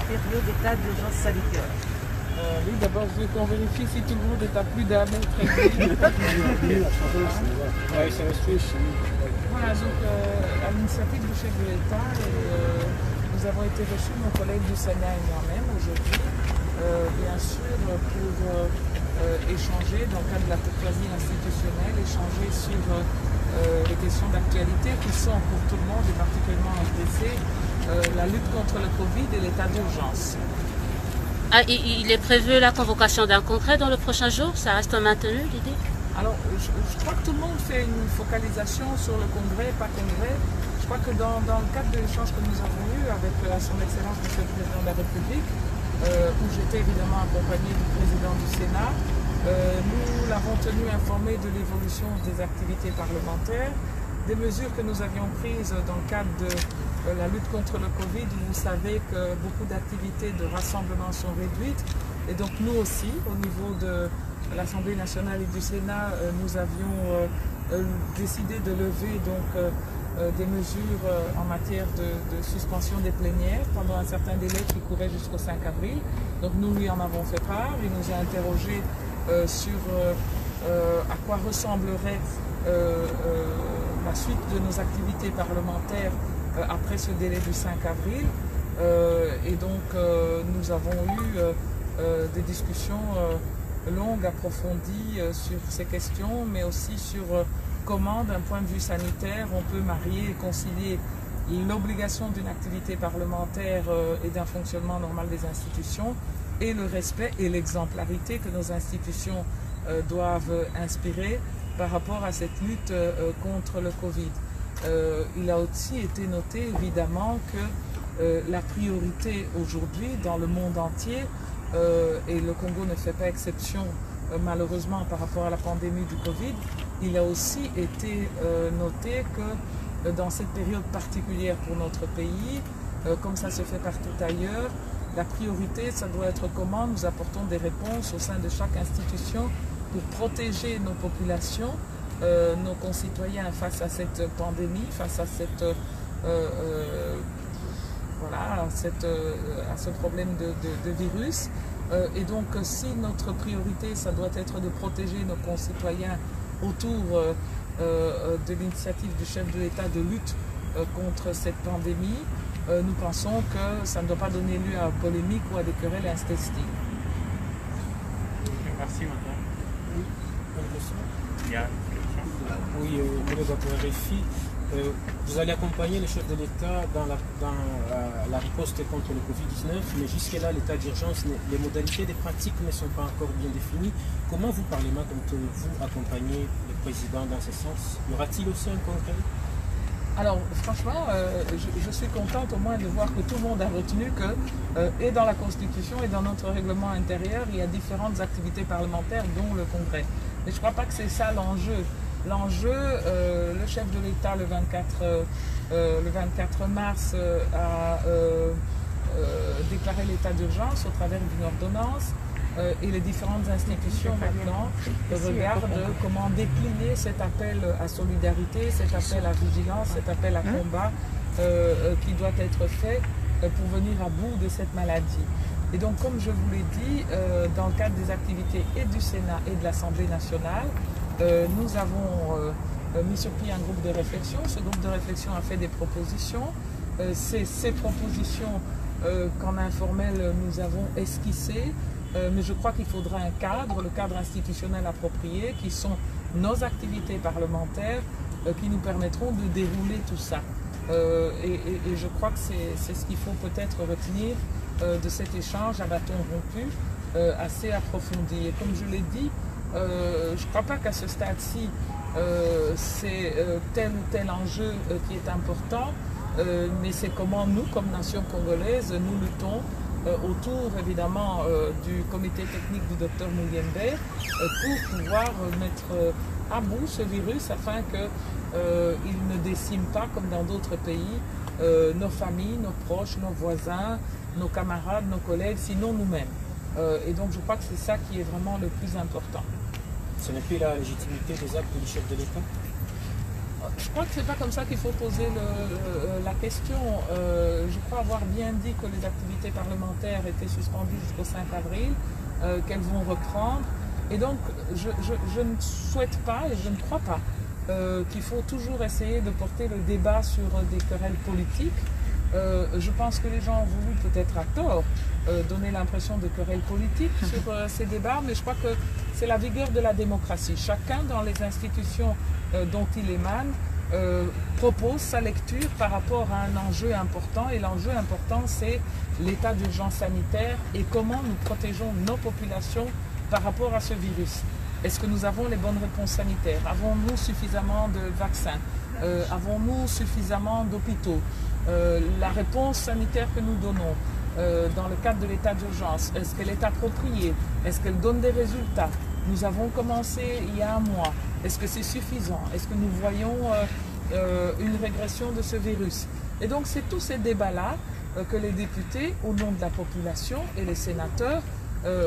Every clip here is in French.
période d'état d'urgence sanitaire? Oui, d'abord, je veux qu'on vérifie si tout le monde est à plus d'un mètre et demi. Voilà, donc à l'initiative du chef de l'État, nous avons été reçus, mon collègue du Sénat et moi-même aujourd'hui, bien sûr, pour échanger dans le cadre de la courtoisie institutionnelle, échanger sur les questions d'actualité qui sont pour tout le monde et particulièrement en RDC, la lutte contre le Covid et l'état d'urgence. Ah, il est prévu la convocation d'un congrès dans le prochain jour? Ça reste maintenu, l'idée? Alors, je crois que tout le monde fait une focalisation sur le congrès, pas congrès. Je crois que dans le cadre de l'échange que nous avons eu avec son Excellence Monsieur le Président de la République, où j'étais évidemment accompagné du Président du Sénat, nous l'avons tenu informé de l'évolution des activités parlementaires, des mesures que nous avions prises dans le cadre de la lutte contre le Covid. Vous savez que beaucoup d'activités de rassemblement sont réduites. Et donc nous aussi, au niveau de l'Assemblée nationale et du Sénat, nous avions décidé de lever donc, des mesures en matière de suspension des plénières pendant un certain délai qui courait jusqu'au 5 avril. Donc nous lui en avons fait part. Il nous a interrogé sur à quoi ressemblerait la suite de nos activités parlementaires après ce délai du 5 avril. Et donc nous avons eu des discussions longues, approfondies sur ces questions, mais aussi sur comment, d'un point de vue sanitaire, on peut marier et concilier l'obligation d'une activité parlementaire et d'un fonctionnement normal des institutions et le respect et l'exemplarité que nos institutions doivent inspirer par rapport à cette lutte contre le Covid. Il a aussi été noté évidemment que la priorité aujourd'hui dans le monde entier, et le Congo ne fait pas exception malheureusement par rapport à la pandémie du Covid, il a aussi été noté que dans cette période particulière pour notre pays, comme ça se fait partout ailleurs, la priorité, ça doit être comment nous apportons des réponses au sein de chaque institution pour protéger nos populations, nos concitoyens face à cette pandémie, face à cette, voilà, à ce problème de virus. Et donc, si notre priorité, ça doit être de protéger nos concitoyens autour de l'initiative du chef de l'État de lutte contre cette pandémie, nous pensons que ça ne doit pas donner lieu à polémique ou à des querelles intestines. Merci, madame. Oui, une question. Il y a une question. Oui, RFI. Vous allez accompagner le chef de l'État dans la riposte contre le Covid-19, mais jusque-là, l'état d'urgence, les modalités des pratiques ne sont pas encore bien définies. Comment vous, Parlement, comptez-vous accompagner le président dans ce sens? Y aura-t-il aussi un congrès? Alors, franchement, je suis contente au moins de voir que tout le monde a retenu que, et dans la Constitution et dans notre règlement intérieur, il y a différentes activités parlementaires, dont le congrès. Mais je ne crois pas que c'est ça l'enjeu. L'enjeu, le chef de l'État, le 24 mars, a déclaré l'état d'urgence au travers d'une ordonnance. Et les différentes institutions maintenant regardent comment décliner cet appel à solidarité, cet appel à vigilance, cet appel à combat qui doit être fait pour venir à bout de cette maladie. Et donc, comme je vous l'ai dit, dans le cadre des activités et du Sénat et de l'Assemblée nationale, nous avons mis sur pied un groupe de réflexion. Ce groupe de réflexion a fait des propositions. C'est ces propositions qu'en informel nous avons esquissées. Mais je crois qu'il faudra un cadre, le cadre institutionnel approprié, qui sont nos activités parlementaires, qui nous permettront de dérouler tout ça. Et je crois que c'est ce qu'il faut peut-être retenir de cet échange à bâton rompu, assez approfondi. Et comme je l'ai dit, je ne crois pas qu'à ce stade-ci, c'est tel ou tel enjeu qui est important, mais c'est comment nous, comme nation congolaise, nous luttons autour évidemment du comité technique du docteur Mouliembe pour pouvoir mettre à bout ce virus afin qu'il ne décime pas, comme dans d'autres pays, nos familles, nos proches, nos voisins, nos camarades, nos collègues, sinon nous-mêmes. Et donc je crois que c'est ça qui est vraiment le plus important. Ce n'est plus la légitimité des actes du chef de l'État? Je crois que c'est pas comme ça qu'il faut poser la question. Je crois avoir bien dit que les activités parlementaires étaient suspendues jusqu'au 5 avril, qu'elles vont reprendre. Et donc, je ne souhaite pas et je ne crois pas qu'il faut toujours essayer de porter le débat sur des querelles politiques. Je pense que les gens ont voulu, peut-être à tort, donner l'impression de querelles politiques sur ces débats, mais je crois que c'est la vigueur de la démocratie. Chacun, dans les institutions dont il émane, propose sa lecture par rapport à un enjeu important. Et l'enjeu important, c'est l'état d'urgence sanitaire et comment nous protégeons nos populations par rapport à ce virus. Est-ce que nous avons les bonnes réponses sanitaires? Avons-nous suffisamment de vaccins? Avons-nous suffisamment d'hôpitaux? La réponse sanitaire que nous donnons dans le cadre de l'état d'urgence, est-ce qu'elle est appropriée? Est-ce qu'elle donne des résultats? Nous avons commencé il y a un mois. Est-ce que c'est suffisant? Est-ce que nous voyons une régression de ce virus? Et donc c'est tous ces débats-là que les députés, au nom de la population, et les sénateurs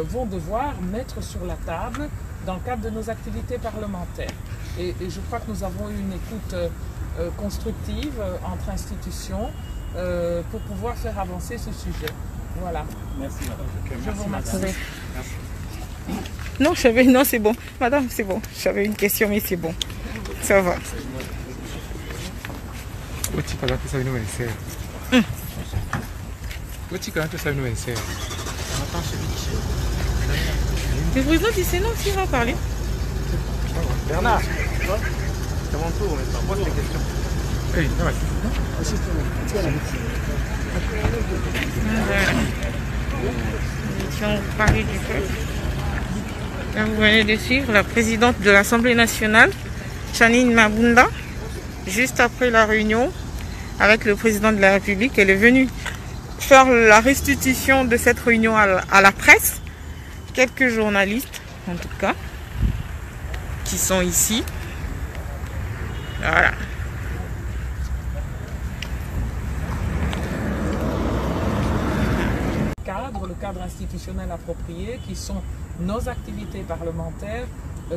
vont devoir mettre sur la table dans le cadre de nos activités parlementaires. Et je crois que nous avons eu une écoute constructive entre institutions pour pouvoir faire avancer ce sujet. Voilà. Merci, madame. Je vous remercie. Non, non, c'est bon. Madame, c'est bon. J'avais une question, mais c'est bon. Ça va. Le président du Sénat aussi va parler. Bernard, c'est mon tour, mais ça pose des questions. Nous allons parler du peuple. Là, vous venez de suivre la présidente de l'Assemblée nationale, Chanine Mabunda, juste après la réunion avec le président de la République. Elle est venue faire la restitution de cette réunion à la presse. Quelques journalistes, en tout cas, qui sont ici. Voilà. Le cadre institutionnel approprié, qui sont nos activités parlementaires,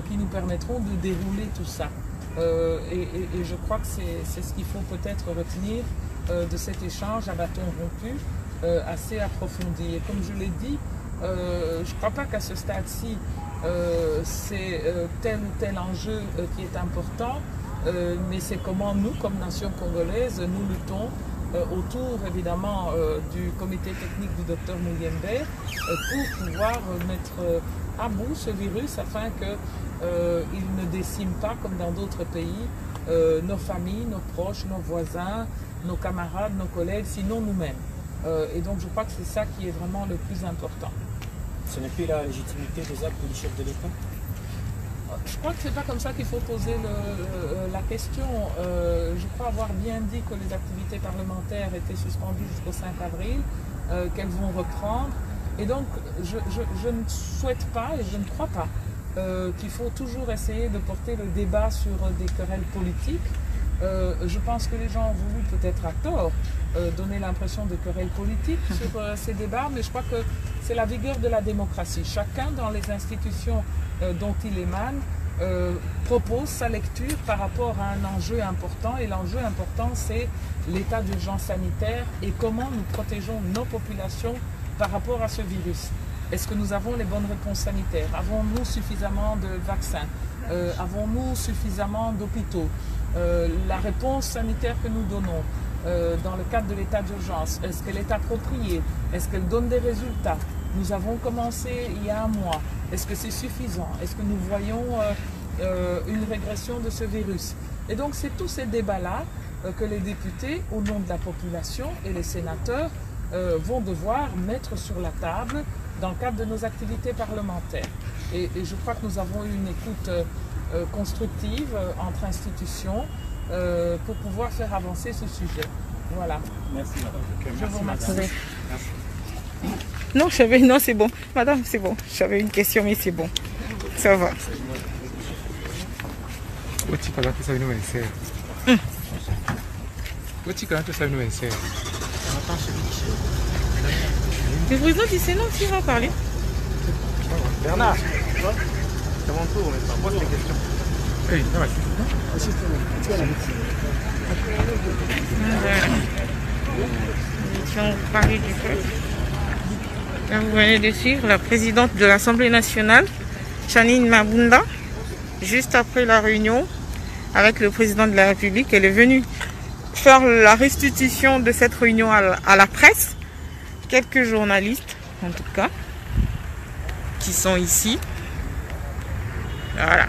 qui nous permettront de dérouler tout ça. Et je crois que c'est ce qu'il faut peut-être retenir de cet échange à bâton rompu, assez approfondi. Et comme je l'ai dit, je ne crois pas qu'à ce stade-ci, c'est tel ou tel enjeu qui est important, mais c'est comment nous, comme nation congolaise, nous luttons autour évidemment du comité technique du Dr Muyembe pour pouvoir mettre à bout ce virus afin qu'il ne décime pas, comme dans d'autres pays, nos familles, nos proches, nos voisins, nos camarades, nos collègues, sinon nous-mêmes. Et donc je crois que c'est ça qui est vraiment le plus important. Ce n'est plus la légitimité des actes du chef de l'État? Je crois que c'est pas comme ça qu'il faut poser la question. Je crois avoir bien dit que les activités parlementaires étaient suspendues jusqu'au 5 avril, qu'elles vont reprendre. Et donc, je ne souhaite pas et je ne crois pas qu'il faut toujours essayer de porter le débat sur des querelles politiques. Je pense que les gens ont voulu, peut-être à tort, donner l'impression de querelles politiques sur ces débats, mais je crois que c'est la vigueur de la démocratie. Chacun, dans les institutions dont il émane, propose sa lecture par rapport à un enjeu important. Et l'enjeu important, c'est l'état d'urgence sanitaire et comment nous protégeons nos populations par rapport à ce virus. Est-ce que nous avons les bonnes réponses sanitaires? Avons-nous suffisamment de vaccins? Avons-nous suffisamment d'hôpitaux? La réponse sanitaire que nous donnons dans le cadre de l'état d'urgence, est-ce qu'elle est appropriée? Est-ce qu'elle donne des résultats? Nous avons commencé il y a un mois. Est-ce que c'est suffisant? Est-ce que nous voyons une régression de ce virus? Et donc c'est tous ces débats-là que les députés, au nom de la population, et les sénateurs vont devoir mettre sur la table dans le cadre de nos activités parlementaires. Et je crois que nous avons eu une écoute constructive entre institutions pour pouvoir faire avancer ce sujet. Voilà. Merci, madame. Je vous remercie. Non, non, c'est bon. Madame, c'est bon. J'avais une question, mais c'est bon. Ça va. Le président du Sénat aussi va parler. Bernard, c'est mon tour, mais ça pose des questions. Hey, давай. Voilà. Nous étions au Paris du Peuple. Là, vous venez de suivre la présidente de l'Assemblée nationale, Chanine Mabunda, juste après la réunion avec le président de la République. Elle est venue faire la restitution de cette réunion à la presse. Quelques journalistes, en tout cas, qui sont ici. Voilà.